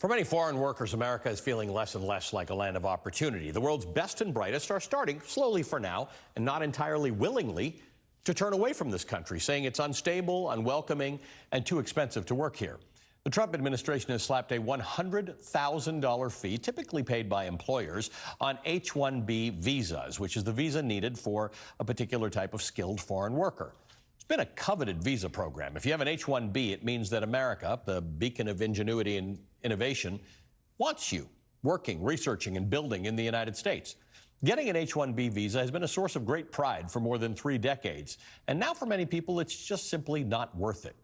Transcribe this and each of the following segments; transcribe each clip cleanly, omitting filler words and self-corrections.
For many foreign workers, America is feeling less and less like a land of opportunity. The world's best and brightest are starting, slowly for now, and not entirely willingly, to turn away from this country, saying it's unstable, unwelcoming, and too expensive to work here. The Trump administration has slapped a $100,000 fee, typically paid by employers, on H-1B visas, which is the visa needed for a particular type of skilled foreign worker. It's been a coveted visa program. If you have an H-1B, it means that America, the beacon of ingenuity and innovation, wants you working, researching, and building in the United States. Getting an H-1B visa has been a source of great pride for more than 3 decades. And now for many people, it's just simply not worth it.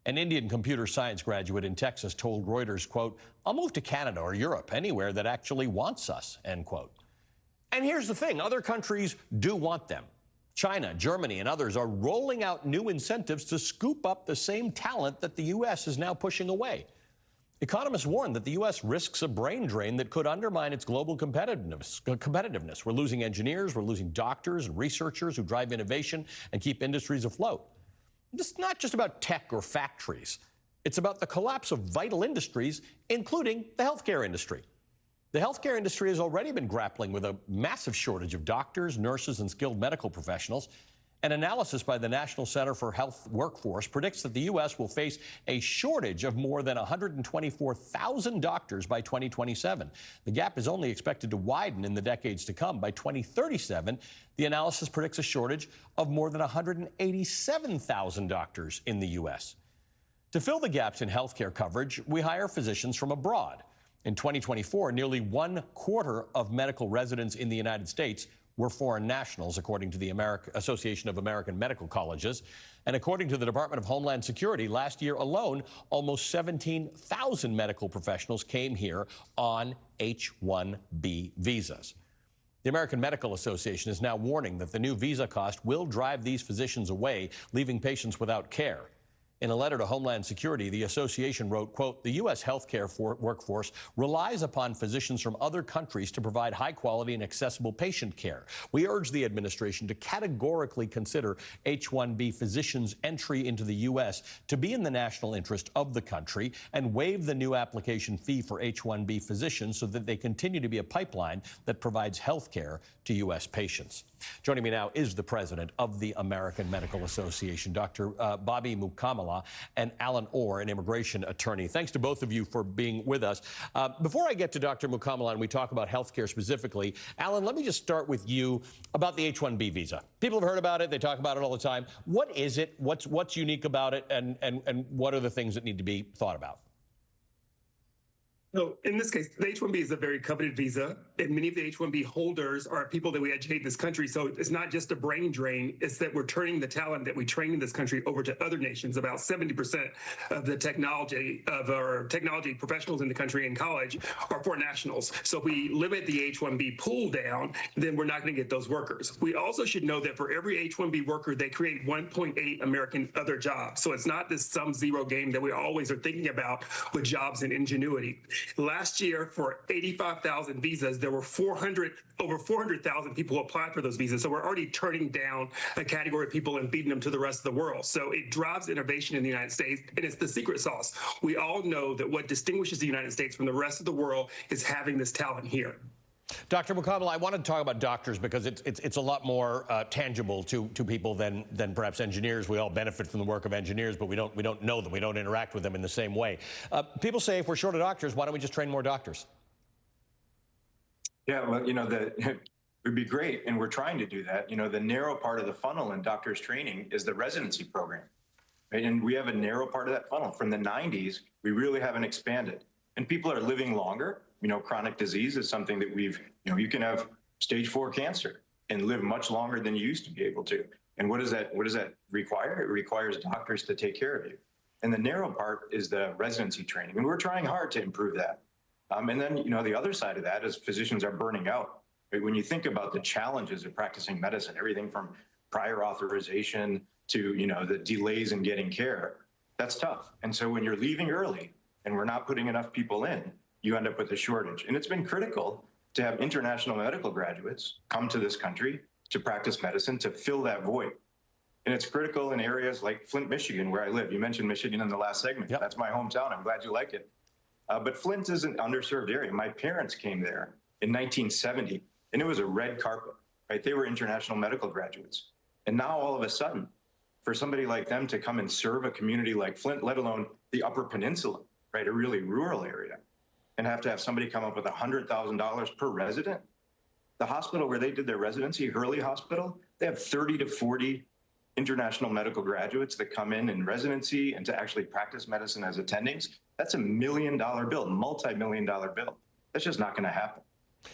An Indian computer science graduate in Texas told Reuters, quote, "I'll move to Canada or Europe, anywhere that actually wants us," end quote. And here's the thing, other countries do want them. China, Germany, and others are rolling out new incentives to scoop up the same talent that the U.S. is now pushing away. Economists warn that the U.S. risks a brain drain that could undermine its global competitiveness. We're losing engineers, we're losing doctors and researchers who drive innovation and keep industries afloat. It's not just about tech or factories. It's about the collapse of vital industries, including the healthcare industry. The healthcare industry has already been grappling with a massive shortage of doctors, nurses, and skilled medical professionals. An analysis by the National Center for Health Workforce predicts that the U.S. will face a shortage of more than 124,000 doctors by 2027. The gap is only expected to widen in the decades to come. By 2037, the analysis predicts a shortage of more than 187,000 doctors in the U.S. To fill the gaps in healthcare coverage, we hire physicians from abroad. In 2024, nearly 1/4 of medical residents in the United States were foreign nationals, according to the Association of American Medical Colleges. And according to the Department of Homeland Security, last year alone, almost 17,000 medical professionals came here on H-1B visas. The American Medical Association is now warning that the new visa cost will drive these physicians away, leaving patients without care. In a letter to Homeland Security, the association wrote, quote, "The U.S. healthcare workforce relies upon physicians from other countries to provide high quality and accessible patient care. We urge the administration to categorically consider H-1B physicians' entry into the U.S. to be in the national interest of the country and waive the new application fee for H-1B physicians so that they continue to be a pipeline that provides health care to U.S. patients." Joining me now is the president of the American Medical Association, Dr. Bobby Mukamala, and Allen Orr, an immigration attorney. Thanks to both of you for being with us. Before I get to Dr. Mukamala and we talk about healthcare specifically, Allen, let me just start with you about the H-1B visa. People have heard about it. They talk about it all the time. What is it? What's unique about it? And what are the things that need to be thought about? So in this case, the H-1B is a very coveted visa, and many of the H-1B holders are people that we educate in this country. So it's not just a brain drain, it's that we're turning the talent that we train in this country over to other nations. About 70% of the technology of our technology professionals in the country in college are foreign nationals. So if we limit the H-1B pool down, then we're not going to get those workers. We also should know that for every H-1B worker, they create 1.8 American other jobs. So it's not this sum zero game that we always are thinking about with jobs and ingenuity. Last year, for 85,000 visas, there were over 400,000 people who applied for those visas. So we're already turning down a category of people and feeding them to the rest of the world. So it drives innovation in the United States, and it's the secret sauce. We all know that what distinguishes the United States from the rest of the world is having this talent here. Dr. Mukamala, I wanted to talk about doctors because it's a lot more tangible to people than perhaps engineers. We all benefit from the work of engineers, but we don't know them. We don't interact with them in the same way. People say if we're short of doctors, why don't we just train more doctors? Yeah, well, it would be great, and we're trying to do that. The narrow part of the funnel in doctors training is the residency program, right? And we have a narrow part of that funnel. From the 90s, we really haven't expanded, and people are living longer. Chronic disease is something that you can have stage 4 cancer and live much longer than you used to be able to. And what does that require? It requires doctors to take care of you. And the narrow part is the residency training. And we're trying hard to improve that. And then, the other side of that is physicians are burning out. Right? When you think about the challenges of practicing medicine, everything from prior authorization to, the delays in getting care, that's tough. And so when you're leaving early and we're not putting enough people in, you end up with a shortage. And it's been critical to have international medical graduates come to this country to practice medicine to fill that void. And it's critical in areas like Flint, Michigan, where I live. You mentioned Michigan in the last segment. Yep. That's my hometown. I'm glad you like it. But Flint is an underserved area. My parents came there in 1970, and it was a red carpet, right? They were international medical graduates. And now all of a sudden, for somebody like them to come and serve a community like Flint, let alone the Upper Peninsula, right, a really rural area, and have to have somebody come up with $100,000 per resident. The hospital where they did their residency, Hurley Hospital, they have 30 to 40 international medical graduates that come in residency and to actually practice medicine as attendings. That's $1 million bill, multi-million-dollar bill. That's just not going to happen.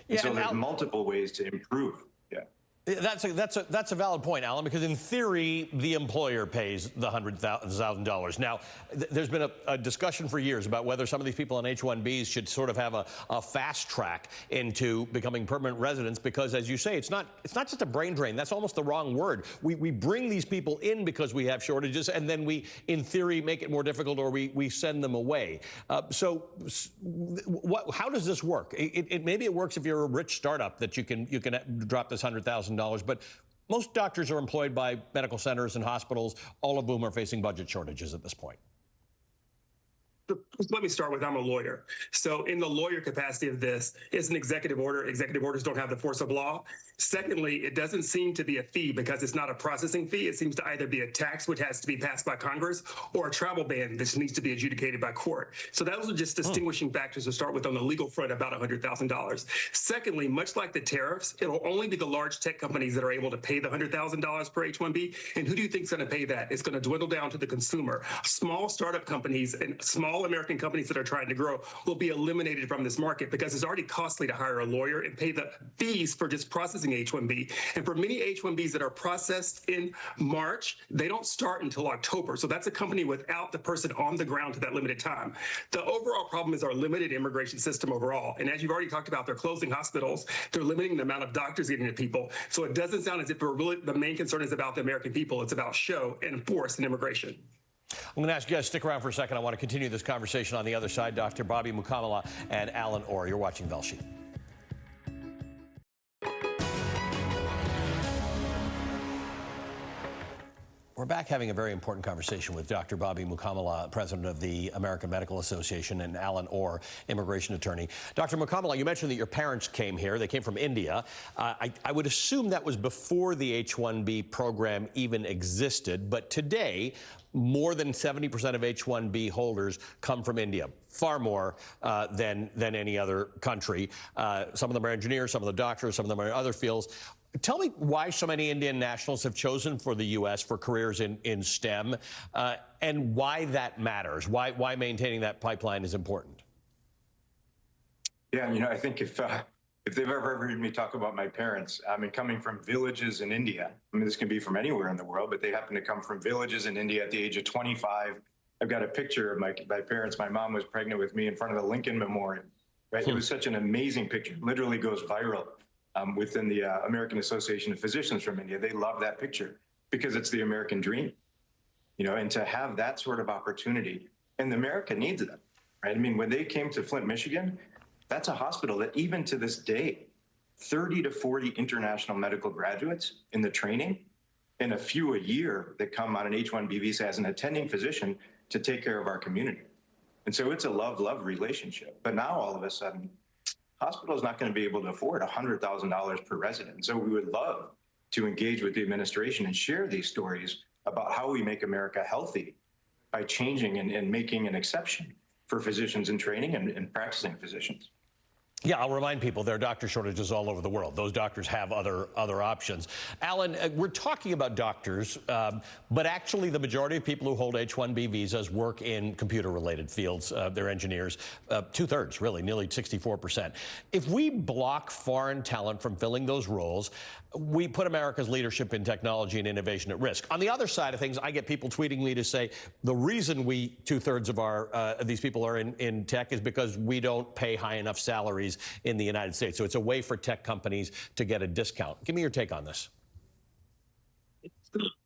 Yeah, so there's multiple ways to improve. Yeah. That's a valid point, Alan, because in theory, the employer pays the $100,000. Now, there's been a discussion for years about whether some of these people on H-1Bs should sort of have a fast track into becoming permanent residents, because, as you say, it's not just a brain drain. That's almost the wrong word. We bring these people in because we have shortages, and then we, in theory, make it more difficult, or we send them away. So how does this work? Maybe it works if you're a rich startup that you can drop this $100,000. But most doctors are employed by medical centers and hospitals, all of whom are facing budget shortages at this point. Let me start with, I'm a lawyer. So in the lawyer capacity of this, it's an executive order. Executive orders don't have the force of law. Secondly, it doesn't seem to be a fee because it's not a processing fee. It seems to either be a tax, which has to be passed by Congress, or a travel ban that needs to be adjudicated by court. So those are just distinguishing factors to start with on the legal front about $100,000. Secondly, much like the tariffs, it'll only be the large tech companies that are able to pay the $100,000 per H-1B. And who do you think is going to pay that? It's going to dwindle down to the consumer. Small startup companies and small American companies that are trying to grow will be eliminated from this market because it's already costly to hire a lawyer and pay the fees for just processing H-1B. And for many H-1Bs that are processed in March, they don't start until October. So that's a company without the person on the ground to that limited time. The overall problem is our limited immigration system overall. And as you've already talked about, they're closing hospitals. They're limiting the amount of doctors getting to people. So it doesn't sound as if the main concern is about the American people. It's about show and force and immigration. I'm going to ask you guys to stick around for a second. I want to continue this conversation on the other side. Dr. Bobby Mukamala and Allen Orr. You're watching Velshi. We're back having a very important conversation with Dr. Bobby Mukamala, president of the American Medical Association, and Allen Orr, immigration attorney. Dr. Mukamala, you mentioned that your parents came here. They came from India. I would assume that was before the H-1B program even existed. But today, more than 70% of H-1B holders come from India, far more than any other country. Some of them are engineers, some of them are doctors, some of them are in other fields. Tell me why so many Indian nationals have chosen for the U.S. for careers in STEM, and why that matters, why maintaining that pipeline is important. Yeah, I think if they've ever heard me talk about my parents, coming from villages in India, this can be from anywhere in the world, but they happen to come from villages in India at the age of 25. I've got a picture of my parents. My mom was pregnant with me in front of the Lincoln Memorial, right? It was such an amazing picture, literally goes viral. Within the American Association of Physicians from India. They love that picture because it's the American dream, and to have that sort of opportunity, and America needs them, right? When they came to Flint, Michigan, that's a hospital that even to this day, 30 to 40 international medical graduates in the training and a few a year that come on an H-1B visa as an attending physician to take care of our community. And so it's a love-love relationship. But now all of a sudden, hospital is not going to be able to afford $100,000 per resident. So we would love to engage with the administration and share these stories about how we make America healthy by changing and making an exception for physicians in training and practicing physicians. Yeah, I'll remind people there are doctor shortages all over the world. Those doctors have other options. Alan, we're talking about doctors, but actually the majority of people who hold H-1B visas work in computer-related fields. They're engineers, two-thirds, really, nearly 64%. If we block foreign talent from filling those roles, we put America's leadership in technology and innovation at risk. On the other side of things, I get people tweeting me to say the reason two-thirds of these people are in tech is because we don't pay high enough salaries in the United States. So it's a way for tech companies to get a discount. Give me your take on this.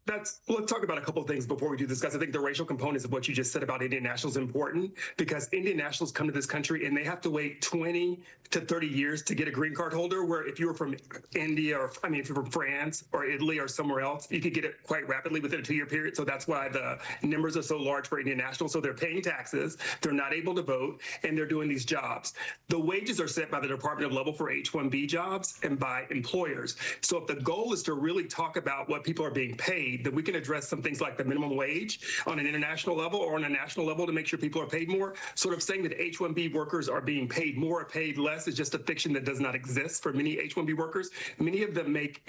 let's talk about a couple of things before we do this, guys. I think the racial components of what you just said about Indian nationals is important because Indian nationals come to this country and they have to wait 20 to 30 years to get a green card holder, where if you were from India or, if you're from France or Italy or somewhere else, you could get it quite rapidly within a 2-year period. So that's why the numbers are so large for Indian nationals. So they're paying taxes, they're not able to vote, and they're doing these jobs. The wages are set by the Department of Labor for H-1B jobs and by employers. So if the goal is to really talk about what people are being paid, then we can address some things like the minimum wage on an international level or on a national level to make sure people are paid more. Sort of saying that H-1B workers are being paid more or paid less is just a fiction that does not exist for many H-1B workers. Many of them make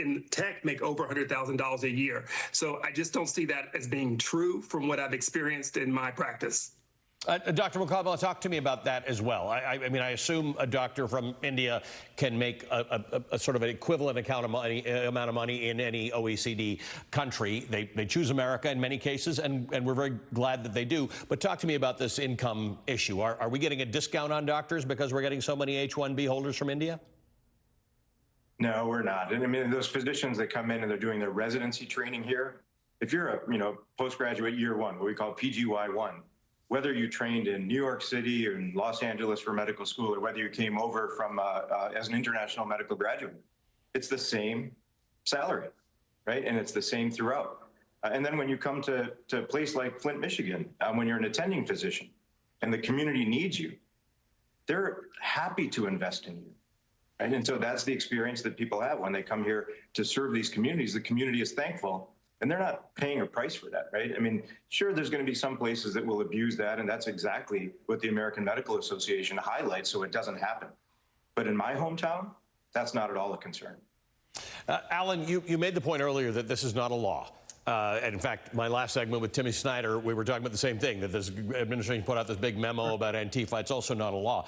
over $100,000 a year. So I just don't see that as being true from what I've experienced in my practice. Dr. Mukamala, talk to me about that as well. I assume a doctor from India can make a sort of an equivalent amount of money in any OECD country. They choose America in many cases, and we're very glad that they do. But talk to me about this income issue. Are we getting a discount on doctors because we're getting so many H-1B holders from India? No, we're not. And those physicians that come in and they're doing their residency training here, if you're a postgraduate year one, what we call PGY1, whether you trained in New York City or in Los Angeles for medical school, or whether you came over from as an international medical graduate, it's the same salary, right? And it's the same throughout. And then when you come to a place like Flint, Michigan, when you're an attending physician and the community needs you, they're happy to invest in you, right? And so that's the experience that people have when they come here to serve these communities. The community is thankful. And they're not paying a price for that, right? Sure, there's going to be some places that will abuse that, and that's exactly what the American Medical Association highlights, so it doesn't happen. But in my hometown, that's not at all a concern. Allen, you made the point earlier that this is not a law. And in fact, my last segment with Timmy Snyder, we were talking about the same thing, that this administration put out this big memo about Antifa. It's also not a law.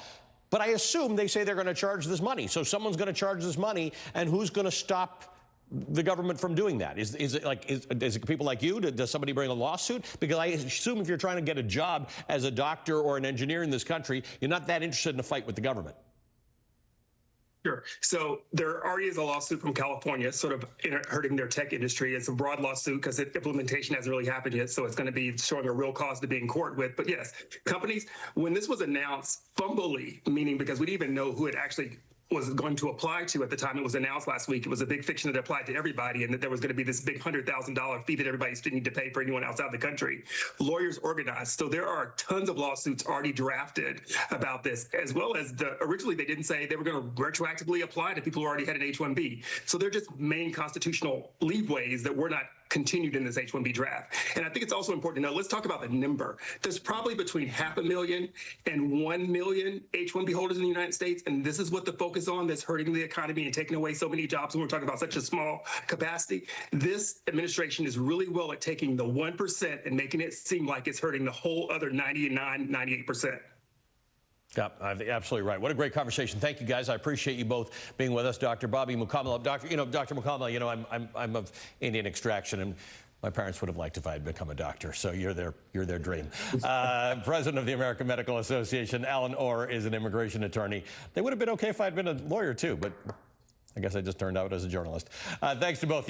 But I assume they say they're going to charge this money. So someone's going to charge this money, and who's going to stop the government from doing that? Is it people like you? Does somebody bring a lawsuit? Because I assume if you're trying to get a job as a doctor or an engineer in this country, you're not that interested in a fight with the government. Sure. So there already is a lawsuit from California sort of hurting their tech industry. It's a broad lawsuit because implementation hasn't really happened yet. So it's going to be showing a real cause to be in court with. But yes, companies, when this was announced, fumbly, meaning because we didn't even know who it actually was going to apply to at the time it was announced last week. It was a big fiction that applied to everybody, and that there was going to be this big $100,000 fee that everybody still need to pay for anyone outside the country. Lawyers organized. So there are tons of lawsuits already drafted about this, as well as originally they didn't say they were going to retroactively apply to people who already had an H-1B. So they're just main constitutional leeways that were not continued in this H-1B draft. And I think it's also important to know, let's talk about the number. There's probably between 500,000 and 1 million H-1B holders in the United States. And this is what the focus on that's hurting the economy and taking away so many jobs when we're talking about such a small capacity. This administration is really well at taking the 1% and making it seem like it's hurting the whole other 99, 98%. Yeah, I think absolutely right. What a great conversation. Thank you, guys. I appreciate you both being with us. Dr. Bobby Mukamala. Dr. Mukamala, I'm of Indian extraction, and my parents would have liked if I had become a doctor. So you're their dream. President of the American Medical Association, Allen Orr, is an immigration attorney. They would have been okay if I had been a lawyer too, but I guess I just turned out as a journalist. Thanks to both of you.